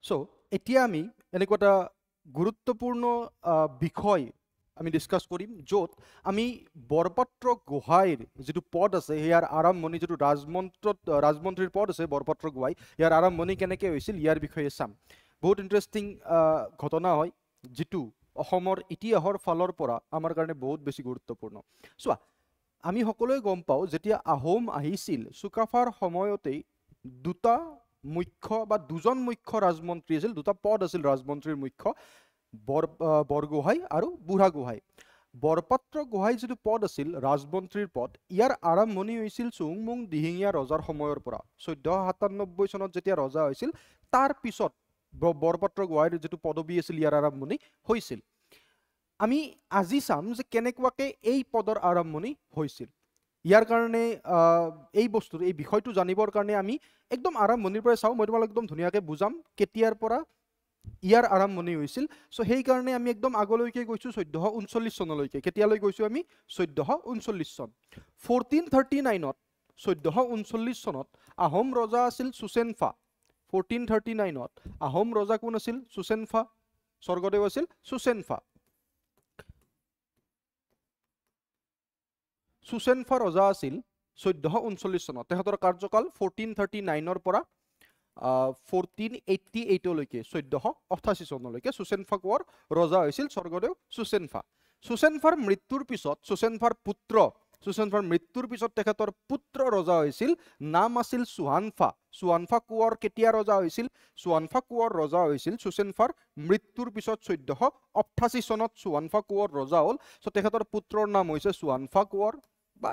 so এতিয়া আমি এনেকুৱা এটা গুৰুত্বপূৰ্ণ বিষয় আমি ডিসকাস কৰিম য'ত আমি বৰপাত্ৰ গোহাঁইৰ যেটো পদ আছে ইয়াৰ আৰম্ভণি যেটো ৰাজমন্ত্ৰীৰ পদ আছে বৰপাত্ৰ গোহাঁই ইয়াৰ আৰম্ভণি কেনেকৈ হৈছিল ইয়াৰ বিষয়ে চাম বহুত ইন্টাৰেষ্টিং ঘটনা হয় যেটো অসমৰ ইতিহাসৰ ফালৰ পৰা আমাৰ কাৰণে বহুত বেছি গুৰুত্বপূৰ্ণ চোৱা আমি সকলোৱে গম পাওঁ যেতিয়া আহোম আহিছিল চুকাফাৰ সময়তেই দুটা মুখ্য বা দুজন মুখ্য ৰাজমন্ত্ৰী আছিল দুটা পদ আছিল ৰাজমন্ত্ৰীৰ মুখ্য বৰগোহাঁই আৰু বুঢ়াগোহাঁই বৰপাত্ৰ গোহাঁই যেটো পদ আছিল ৰাজমন্ত্ৰীৰ পদ ইয়াৰ আৰম্ভণি হৈছিল চুহুংমুং দিহিঙীয়া ৰজাৰ সময়ৰ পৰা 1497 চনত যেতিয়া ৰজা হৈছিল তাৰ পিছত বৰপাত্ৰ গোহাঁইৰ যেটো পদবী আছিল ইয়াৰ আৰম্ভণি হৈছিল আমি আজি চাম যে কেনেকুৱাকৈ এই পদৰ আৰম্ভণি হৈছিল ইয়াৰ কাৰণে এই বস্তুৰ এই বিষয়টো জানিবৰ কাৰণে আমি একদম আৰম্ভণিৰ পৰা চাওঁ মই তোমাক একদম ধুনীয়াকৈ বুজাম কেতিয়াৰ পৰা ইয়াৰ আৰম্ভণি হৈছিল সো সেই কাৰণে আমি একদম আগলৈকে গৈছো 1439 চনলৈকে কেতিয়ালৈ গৈছো আমি 1439 চন 1439 ত 1439 চনত আহোম ৰজা আছিল সুচেনফা 1439 ত আহোম ৰজা কোন আছিল সুচেনফা স্বৰ্গদেউ আছিল সুচেনফা সুচেনফা ৰজা আছিল 1439 চনত তেখেতৰ কাৰ্যকাল 1439 ৰ পৰা 1488 লৈকে 1488 চনলৈকে সুচেনফা কোঁৱৰ ৰজা হৈছিল স্বৰ্গদেউ সুচেনফাৰ মৃত্যুৰ পিছত সুচেনফাৰ মৃত্যুৰ পিছত তেখেতৰ পুত্ৰ ৰজা হৈছিল নাম আছিল চুৱানফা কোঁৱৰ কেতিয়া ৰজা হৈছিল চুৱানফা কোঁৱৰ ৰজা হৈছিল সুচেনফাৰ মৃত্যুৰ পিছত 1488 চনত চুৱানফা কোঁৱৰ ৰজা হ'ল সো তেখেতৰ পুত্ৰৰ নাম হৈছে চুৱানফা কোঁৱৰ বা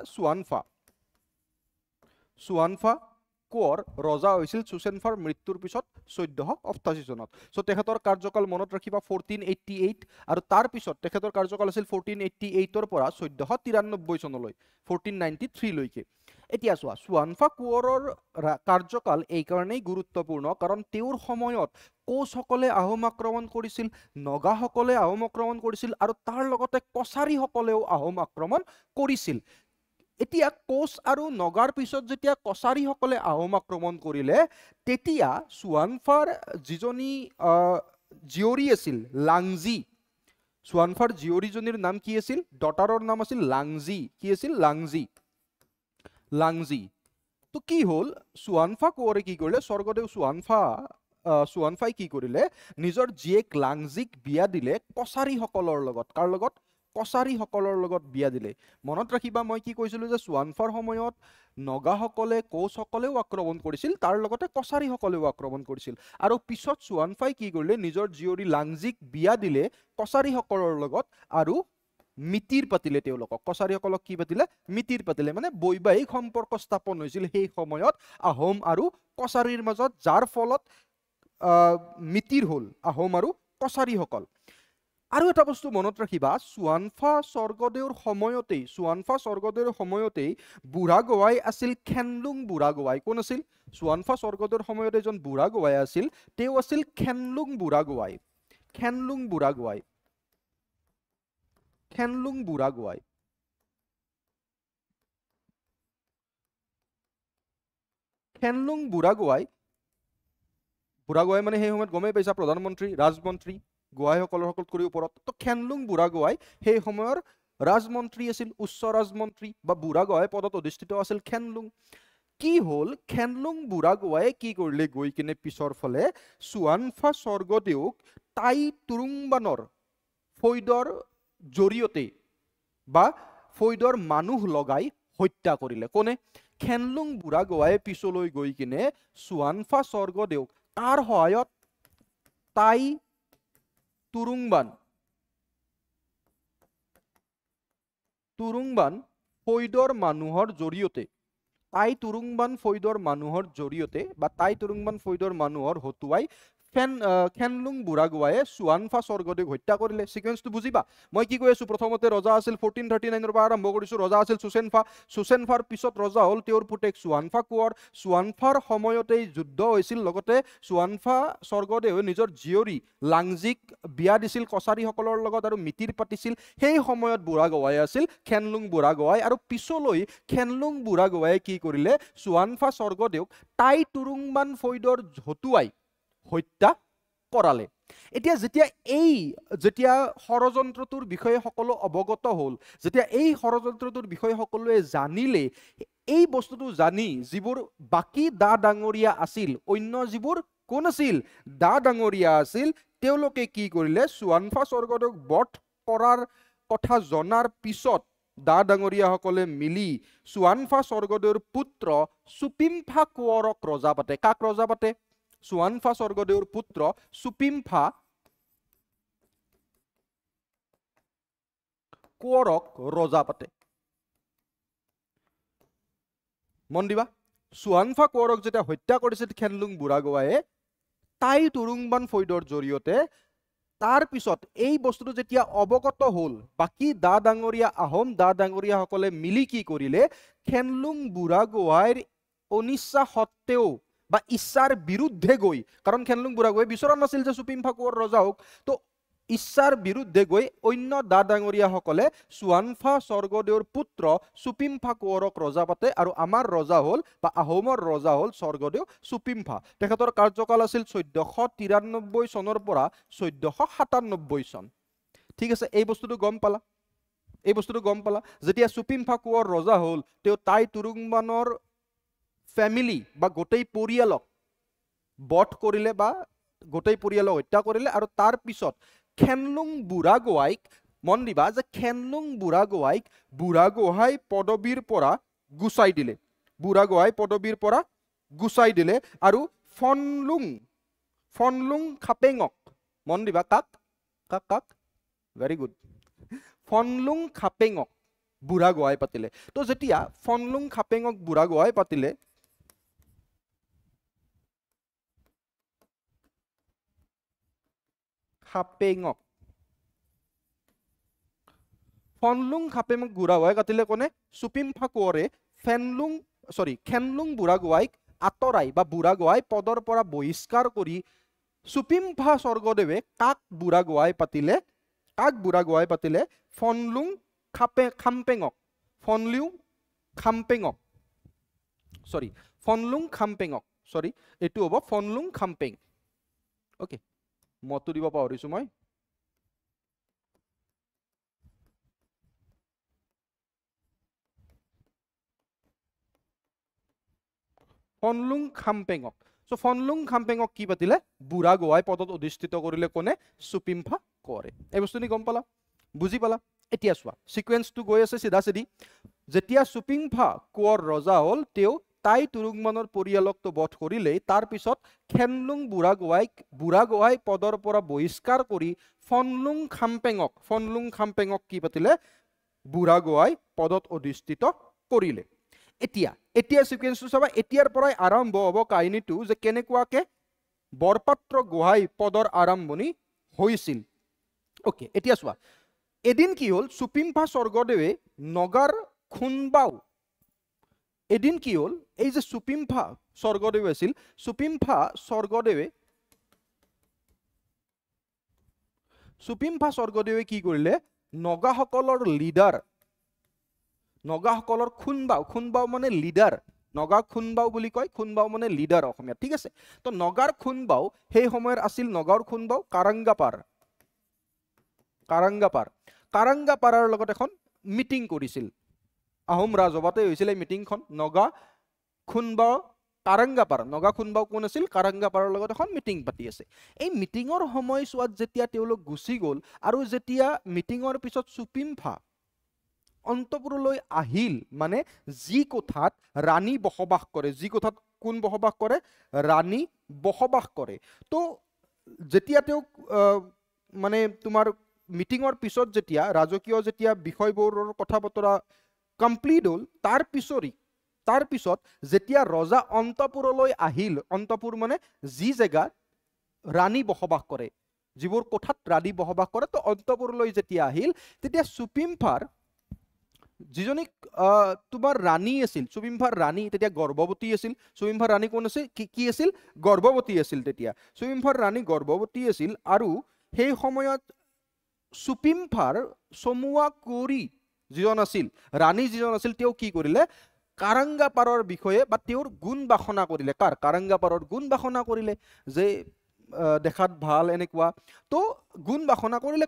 চুৱানফা কোঁৱৰ ৰজা হৈছিল সুচেনফাৰ মৃত্যুৰ পিছত 1488 চনত সো তেখেতৰ কাৰ্যকাল মনত ৰাখিবা 1488 আৰু তাৰ পিছত তেখেতৰ কাৰ্যকাল আছিল 1488 ৰ পৰা 1493 চনলৈ 1493 লৈকে এতিয়া চোৱা চুৱানফা কোঁৱৰৰ কাৰ্যকাল এই কাৰণেই গুৰুত্বপূৰ্ণ কাৰণ তেওঁৰ সময়ত কোচসকলে আহোম আক্ৰমণ কৰিছিল নগাসকলে আহোম আক্ৰমণ কৰিছিল আৰু তাৰ লগতে কছাৰীসকলেও আহোম আক্ৰমণ কৰিছিল এতিয়া কোচ আৰু নগাৰ পিছত যেতিয়া কছাৰীসকলে আহোম আক্ৰমণ কৰিলে তেতিয়া চুৱানফাৰ যিজনী জীয়ৰী আছিল লাংজি চুৱানফাৰ জীয়ৰীজনীৰ নাম কি আছিল ডটাৰৰ নাম আছিল লাংজি কি আছিল লাংজি তো কি হ'ল চুৱানফা কোঁৱৰে কি কৰিলে স্বৰ্গদেউ চুৱানফাই কি কৰিলে নিজৰ জীয়েক লাংজিক বিয়া দিলে কছাৰীসকলৰ লগত কাৰ লগত কছাৰীসকলৰ লগত বিয়া দিলে মনত ৰাখিবা মই কি কৈছিলো যে চুৱানফাৰ সময়ত নগাসকলে কোচসকলেও আক্ৰমণ কৰিছিল তাৰ লগতে কছাৰীসকলেও আক্ৰমণ কৰিছিল আৰু পিছত চুৱানফাই কি কৰিলে নিজৰ জীয়ৰী লাংজিক বিয়া দিলে কছাৰীসকলৰ লগত আৰু মিতিৰ পাতিলে তেওঁলোকক কছাৰীসকলক কি পাতিলে মিতিৰ পাতিলে মানে বৈবাহিক সম্পৰ্ক স্থাপন হৈছিল সেই সময়ত আহোম আৰু কছাৰীৰ মাজত যাৰ ফলত মিতিৰ হ'ল আহোম আৰু কছাৰীসকল আৰু এটা বস্তু মনত ৰাখিবা চুৱানফা স্বৰ্গদেউৰ সময়তেই বুঢ়াগোহাঁই আছিল খেনলুং বুঢ়াগোহাঁই কোন আছিল চুৱানফা স্বৰ্গদেউৰ সময়তে এজন বুঢ়াগোহাঁই আছিল তেওঁ আছিল খেনলুং বুঢ়াগোহাঁই বুঢ়াগোহাঁই মানে সেই সময়ত গমেই পাইছা প্ৰধানমন্ত্ৰী ৰাজমন্ত্ৰী গোহাঁইসকলৰ সকলোতকৈ ওপৰত তো খেনলুং বুঢ়াগোহাঁই সেই সময়ৰ ৰাজমন্ত্ৰী আছিল উচ্চ ৰাজমন্ত্ৰী বা বুঢ়াগোহাঁই পদত অধিষ্ঠিত আছিল খেনলুং কি হ'ল খেনলুং বুঢ়াগোহাঁয়ে কি কৰিলে গৈ কিনে পিছৰ ফালে চুৱানফা স্বৰ্গদেউক টাই তুৰুংবানৰ ফৈদৰ জৰিয়তে বা ফৈদৰ মানুহ লগাই হত্যা কৰিলে কোনে খেনলুং বুঢ়াগোহাঁয়ে পিছলৈ গৈ কিনে চুৱানফা স্বৰ্গদেউক তাৰ সহায়ত টাই তুৰুংবান ফৈদৰ মানুহৰ জৰিয়তে টাই তুৰুংবান ফৈদৰ মানুহৰ জৰিয়তে বা টাই তুৰুংবান ফৈদৰ মানুহৰ হতুৱাই খেনলুং বুঢ়াগোহাঁয়ে চুৱানফা স্বৰ্গদেউক হত্যা কৰিলে সিকুৱেন্সটো বুজিবা মই কি কৈ আছো প্ৰথমতে ৰজা আছিল 1439 ৰ পৰা আৰম্ভ কৰিছো ৰজা আছিল সুচেনফাৰ পিছত ৰজা হ'ল তেওঁৰ পুতেক চুৱানফা কোঁৱৰ চুৱানফাৰ সময়তেই যুদ্ধ হৈছিল লগতে চুৱানফা স্বৰ্গদেৱে নিজৰ জীয়ৰী লাংজিক বিয়া দিছিল কছাৰীসকলৰ লগত আৰু মিতিৰ পাতিছিল সেই সময়ত বুঢ়াগোহাঁই আছিল খেনলুং বুঢ়াগোহাঁই আৰু পিছলৈ খেনলুং বুঢ়াগোহাঁয়ে কি কৰিলে চুৱানফা স্বৰ্গদেউক টাই তুৰুংবান ফৈদৰ হতুৱাই হত্যা কৰালে এতিয়া যেতিয়া ষড়যন্ত্ৰটোৰ বিষয়ে সকলো অৱগত হ'ল যেতিয়া এই ষড়যন্ত্ৰটোৰ বিষয়ে সকলোৱে জানিলে এই বস্তুটো জানি যিবোৰ বাকি দা ডাঙৰীয়া আছিল অন্য যিবোৰ কোন আছিল দা ডাঙৰীয়া আছিল তেওঁলোকে কি কৰিলে চুৱানফা স্বৰ্গদেউক বধ কৰাৰ কথা জনাৰ পিছত দা ডাঙৰীয়া সকলে মিলি চুৱানফা স্বৰ্গদেউৰ পুত্ৰ চুপিমফা কোঁৱৰক ৰজা পাতে কাক ৰজা পাতে চুৱানফা স্বৰ্গদেউৰ পুত্ৰ চুপিমফা কোঁৱৰক ৰজা পাতে মন দিবা চুৱানফা কোঁৱৰক যেতিয়া হত্যা কৰিছিল খেনলুং বুঢ়াগোহাঁয়ে তাই তুৰুংবান ফৈদৰ জৰিয়তে তাৰ পিছত এই বস্তুটো যেতিয়া অৱগত হ'ল বাকি দা ডাঙৰীয়া আহোম দা ডাঙৰীয়া সকলে মিলি কি কৰিলে খেনলুং বুঢ়াগোহাঁইৰ অনিচ্ছা সত্ত্বেও বা ইচ্ছাৰ বিৰুদ্ধে গৈ কাৰণ খেনলুং বুঢ়াগোহাঁয়ে বিচৰা নাছিল যে চুপিমফা কোঁৱৰ ৰজা হওক তো ইচ্ছাৰ বিৰুদ্ধে গৈ অন্য দা ডাঙৰীয়া সকলে চুৱানফা স্বৰ্গদেউৰ পুত্ৰ চুপিমফা কোঁৱৰক ৰজা পাতে আৰু আমাৰ ৰজা হ'ল বা আহোমৰ ৰজা হ'ল স্বৰ্গদেউ চুপিমফা তেখেতৰ কাৰ্যকাল আছিল 1493 চনৰ পৰা 1497 চন ঠিক আছে এই বস্তুটো গম পালা যেতিয়া চুপিমফা কোঁৱৰ ৰজা হ'ল তেওঁ তাই তুৰুংবানৰ ফ্যামিলি বা গোটেই পৰিয়ালক বধ কৰিলে বা গোটেই পৰিয়ালক হত্যা কৰিলে আৰু তাৰ পিছত খেনলুং বুঢ়াগোহাঁইক মন দিবা যে খেনলুং বুঢ়াগোহাঁইক বুঢ়াগোহাঁই পদবীৰ পৰা গুচাই দিলে আৰু ফনলুং খাপেঙক মন দিবা কাক ভেৰি গুড ফনলুং খাপেঙক বুঢ়াগোহাঁই পাতিলে তো যেতিয়া ফনলুং খাপেঙক বুঢ়াগোহাঁই পাতিলে ফনলুং খাপেঙক বুঢ়াগোহাঁই কাটিলে কোনে চুপিমফা কোঁৱৰে খেনলুং বুঢ়াগোহাঁইক আঁতৰাই বা বুঢ়াগোহাঁই পদৰ পৰা বহিষ্কাৰ কৰি চুপিমফা স্বৰ্গদেৱে কাক বুঢ়াগোহাঁই পাতিলে ফনলুং খাম্পেঙক এইটো হ'ব ফনলুং খাম্পেং ওকে মতো দিব পাহৰিছো মই ফনলুং খাম্পেঙক সো ফনলুং খাম্পেঙক কি পাতিলে বুঢ়াগোহাঁই পদত অধিষ্ঠিত কৰিলে কোনে চুপিমফা কোঁৱৰে এই বস্তুনি গম পালা বুজি পালা এতিয়া চোৱা সিকুৱেন্সটো গৈ আছে সিধা সিধি যেতিয়া চুপিমফা কোঁৱৰ ৰজা হ'ল তেওঁ তাই তুৰুংবানৰ পৰিয়ালকটো বধ কৰিলেই তাৰ পিছত খেনলুং বুঢ়াগোহাঁই পদৰ পৰা বহিষ্কাৰ কৰি ফনলুং খাম্পেঙক কি পাতিলে বুঢ়াগোহাঁই পদত অধিষ্ঠিত কৰিলে এতিয়া সিকুৱেন্সটো চাবা এতিয়াৰ পৰাই আৰম্ভ হ'ব কাহিনীটো যে কেনেকুৱাকে বৰপাত্ৰ গোহাঁই পদৰ আৰম্ভণি হৈছিল ওকে এতিয়া চোৱা এদিন কি হ'ল চুপিমফা স্বৰ্গদেৱে নগাৰ খুনবাও এদিন কি হ'ল এই যে চুপিমফা স্বৰ্গদেৱ আছিল চুপিমফা স্বৰ্গদেৱে কি কৰিলে নগাসকলৰ খুনবাও মানে লিডাৰ নগা খুনবাও বুলি কয় খুনবাও মানে লিডাৰ অসমীয়া ঠিক আছে তো নগাৰ খুনবাও সেই সময়ৰ আছিল নগাৰ খুনবাও কাৰাংগাপাৰাৰ লগত এখন মিটিং কৰিছিল আহোম ৰাজসভাতে হৈছিল এই মিটিংখন নগা খুনবাও নগা খুনবাও কোন আছিল কাৰাংগাপাৰাৰ লগত এখন মিটিং পাতি আছে এই মিটিঙৰ সময়ছোৱাত যেতিয়া তেওঁলোক গুচি গ'ল আৰু যেতিয়া মিটিঙৰ পিছত চুপিমফা অন্তপুৰলৈ আহিল মানে যি কোঠাত ৰাণী বসবাস কৰে যি কোঠাত কোন বসবাস কৰে ৰাণী বসবাস কৰে তো যেতিয়া তেওঁ মানে তোমাৰ মিটিঙৰ পিছত যেতিয়া ৰাজকীয় যেতিয়া বিষয়বোৰৰ কথা বতৰা কমপ্লিট হ'ল তাৰ পিছত যেতিয়া ৰজা অন্তপুৰলৈ আহিল অন্তপুৰ মানে যি জেগাত ৰাণী বসবাস কৰে যিবোৰ কোঠাত ৰাণী বসবাস কৰে তো অন্তপুৰলৈ যেতিয়া আহিল তেতিয়া চুপিমফাৰ যিজনী তোমাৰ ৰাণী আছিল চুপিমফাৰ ৰাণী তেতিয়া গৰ্ভৱতী আছিল চুপিমফাৰ ৰাণী কোন আছিল কি আছিল গৰ্ভৱতী আছিল তেতিয়া চুপিমফাৰ ৰাণী গৰ্ভৱতী আছিল আৰু সেই সময়ত চুপিমফাৰ চমুৱা কুঁৱৰী যিজন আছিল ৰাণী যিজন আছিল তেওঁ কি কৰিলে কাৰাংগাপাৰৰ বিষয়ে বা তেওঁৰ গুণ বাসনা কৰিলে কাৰাংগাপাৰৰ গুণ বাসনা কৰিলে যে দেখাত ভাল এনেকুৱা তো গুণ বাসনা কৰিলে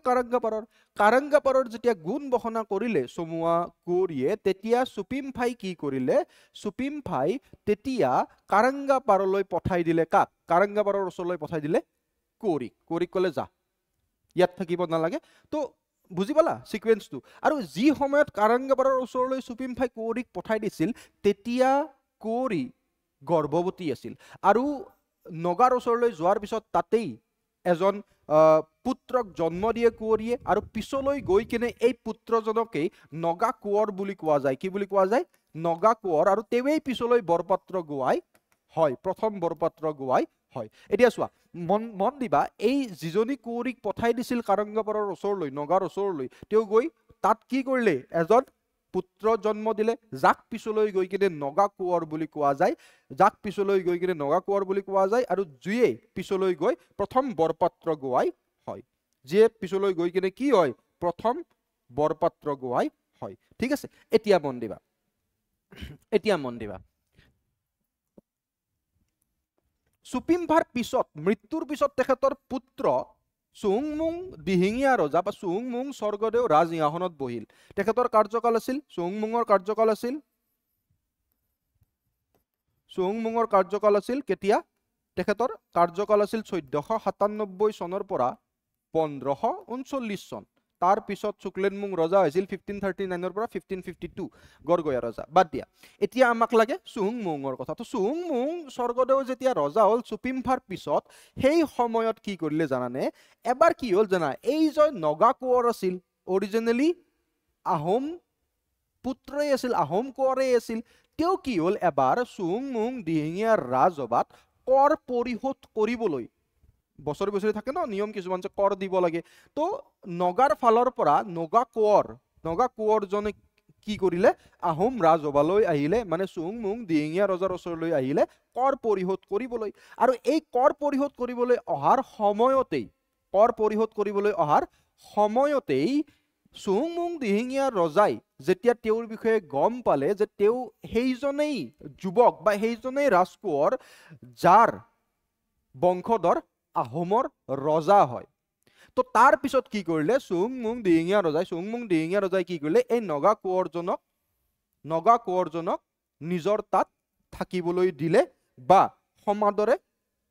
কাৰাংগাপাৰৰ যেতিয়া গুণ বাসনা কৰিলে চমুৱা কুঁৱৰীয়ে তেতিয়া চুপিমফাই কি কৰিলে চুপিমফাই তেতিয়া কাৰাংগাপাৰলৈ পঠাই দিলে কাক কাৰাংগাপাৰৰ ওচৰলৈ পঠাই দিলে কুঁৱৰীক ক'লে যা ইয়াত থাকিব নালাগে তো বুজি পালা সিকুৱেন্সটো আৰু যি সময়ত কাৰাংগাপাৰৰ ওচৰলৈ চুপিমফাই কুঁৱৰীক পঠাই দিছিল তেতিয়া কুঁৱৰী গৰ্ভৱতী আছিল আৰু নগাৰ ওচৰলৈ যোৱাৰ পিছত তাতেই এজন পুত্ৰক জন্ম দিয়ে কুঁৱৰীয়ে আৰু পিছলৈ গৈ কিনে এই পুত্ৰজনকেই নগা কোঁৱৰ বুলি কোৱা যায় কি বুলি কোৱা যায় নগা কোঁৱৰ আৰু তেৱেই পিছলৈ বৰপাত্ৰ গোৱাই হয় প্ৰথম বৰপাত্ৰ গোৱাই হয় এতিয়া চোৱা মন দিবা এই যিজনী কুঁৱৰীক পঠাই দিছিল কাৰাংগাপাৰৰ ওচৰলৈ নগাৰ ওচৰলৈ তেওঁ গৈ তাত কি কৰিলে এজন পুত্ৰ জন্ম দিলে যাক পিছলৈ গৈ কিনে নগা কোঁৱৰ বুলি কোৱা যায় আৰু যিয়ে পিছলৈ গৈ প্ৰথম বৰপাত্ৰ গোৱাই হয় যিয়ে পিছলৈ গৈ কিনে কি হয় প্ৰথম বৰপাত্ৰ গোৱাই হয় ঠিক আছে এতিয়া মন দিবা চুপিমফাৰ পিছত মৃত্যুৰ পিছত তেখেতৰ পুত্ৰ চুহুংমুং দিহিঙীয়া ৰজা বা চুহুংমুং স্বৰ্গদেউ ৰাজসিংহাসনত বহিল তেখেতৰ কাৰ্যকাল আছিল চুহুংমুঙৰ কাৰ্যকাল আছিল কেতিয়া তেখেতৰ কাৰ্যকাল আছিল 1497 চনৰ পৰা 1539 চন তাৰ পিছত শুক্লেনমুং ৰজা হৈছিল 1539 পৰা 1552 গড়গয়া ৰজা বাদ দিয়া এতিয়া আমাক লাগে চুহুংমুঙৰ কথা তো চুহুংমুং স্বৰ্গদেউ যেতিয়া ৰজা হ'ল চুপিমফাৰ পিছত সেই সময়ত কি কৰিলে জানানে এবাৰ কি হ'ল জানা এই যে নগা কোঁৱৰ আছিল অৰিজিনেলি আহোম পুত্ৰই আছিল আহোম কোঁৱৰেই আছিল তেওঁ কি হ'ল এবাৰ চুহুংমুং দিহিঙীয়াৰ ৰাজসভাত কৰ পৰিশোধ কৰিবলৈ বছৰি থাকে ন নিয়ম কিছুমান যে কৰ দিব লাগে তো নগাৰ ফালৰ পৰা নগা কোঁৱৰজনে কি কৰিলে আহোম ৰাজসভালৈ আহিলে মানে চুহুংমুং দিহিঙীয়া ৰজাৰ ওচৰলৈ আহিলে কৰ পৰিশোধ কৰিবলৈ আৰু এই কৰ পৰিশোধ কৰিবলৈ অহাৰ সময়তেই চুহুংমুং দিহিঙীয়া ৰজাই যেতিয়া তেওঁৰ বিষয়ে গম পালে যে তেওঁ সেইজনেই যুৱক বা সেইজনেই ৰাজকোঁৱৰ যাৰ বংশধৰ আহোমৰ ৰজা হয় তো তাৰ পিছত কি কৰিলে চুহুংমুং দিহিঙীয়া ৰজাই কি কৰিলে এই নগা কোঁৱৰজনক নিজৰ তাত থাকিবলৈ দিলে বা সমাদৰে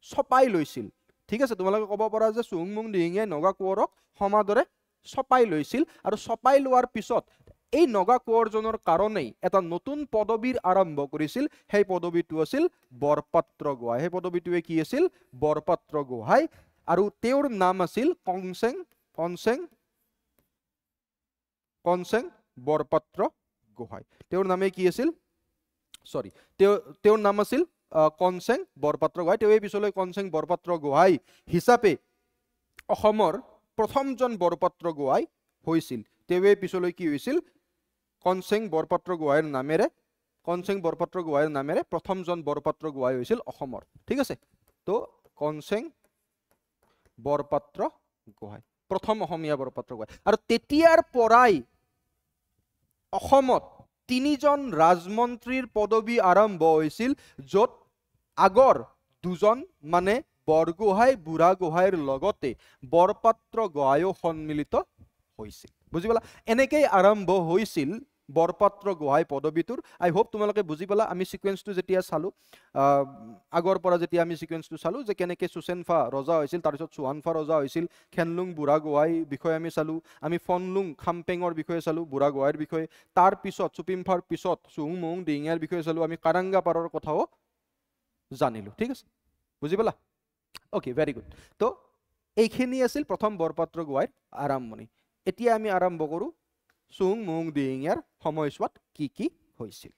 ছপাই লৈছিল ঠিক আছে তোমালোকে ক'ব পাৰা যে চুহুংমুং দিহিঙীয়াই নগা কোঁৱৰক সমাদৰে ছপাই লৈছিল আৰু ছপাই লোৱাৰ পিছত এই নগা কোঁৱৰজনৰ কাৰণেই এটা নতুন পদবীৰ আৰম্ভ কৰিছিল সেই পদবীটো আছিল বৰপাত্ৰ গোহাঁই সেই পদবীটোৱে কি আছিল বৰপাত্ৰ গোহাঁই আৰু তেওঁৰ নাম আছিল কনচেং বৰপাত্ৰ গোহাঁই তেওঁৰ নামে কি আছিল তেওঁৰ নাম আছিল কনচেং বৰপাত্ৰ গোহাঁই তেওঁ পিছলৈ কনচেং বৰপাত্ৰ গোহাঁই হিচাপে অসমৰ প্ৰথমজন বৰপাত্ৰ গোহাঁই হৈছিল তেওঁ পিছলৈ কি হৈছিল কনচেং বৰপাত্ৰ গোহাঁইৰ নামেৰে প্ৰথমজন বৰপাত্ৰ গোহাঁই হৈছিল অসমৰ ঠিক আছে তো কনচেং বৰপাত্ৰ গোহাঁই প্ৰথম অসমীয়া বৰপাত্ৰ গোহাঁই আৰু তেতিয়াৰ পৰাই অসমত তিনিজন ৰাজমন্ত্ৰীৰ পদবী আৰম্ভ হৈছিল য'ত আগৰ দুজন মানে বৰগোহাঁই বুঢ়াগোহাঁইৰ লগতে বৰপাত্ৰ গোহাঁইও সন্মিলিত হৈছিল বুজি পালা এনেকৈ আৰম্ভ হৈছিল বৰপাত্ৰ গোহাঁই পদবীটোৰ আই হোপ তোমালোকে বুজি পালা আমি সিকুৱেন্সটো যেতিয়া চালো আগৰ পৰা যেতিয়া আমি সিকুৱেন্সটো চালো যে কেনেকৈ চুচেনফা ৰজা হৈছিল তাৰপিছত চুহানফা ৰজা হৈছিল খেনলুং বুঢ়াগোহাঁই বিষয়ে আমি চালো আমি ফনলুং খামপেঙৰ বিষয়ে চালো বুঢ়াগোহাঁইৰ বিষয়ে তাৰ পিছত চুপিমফাৰ পিছত চুহুংমুং দিহিঙীয়াৰ বিষয়ে চালো আমি কাৰাংগাপাৰৰ কথাও জানিলো ঠিক আছে বুজি পালা ওকে ভেৰি গুড তো এইখিনি আছিল প্ৰথম বৰপাত্ৰ গোহাঁইৰ আৰম্ভণি এতিয়া আমি আৰম্ভ কৰোঁ চুহুংমুং দিহিঙীয়াৰ সময়ছোৱাত কি হৈছিল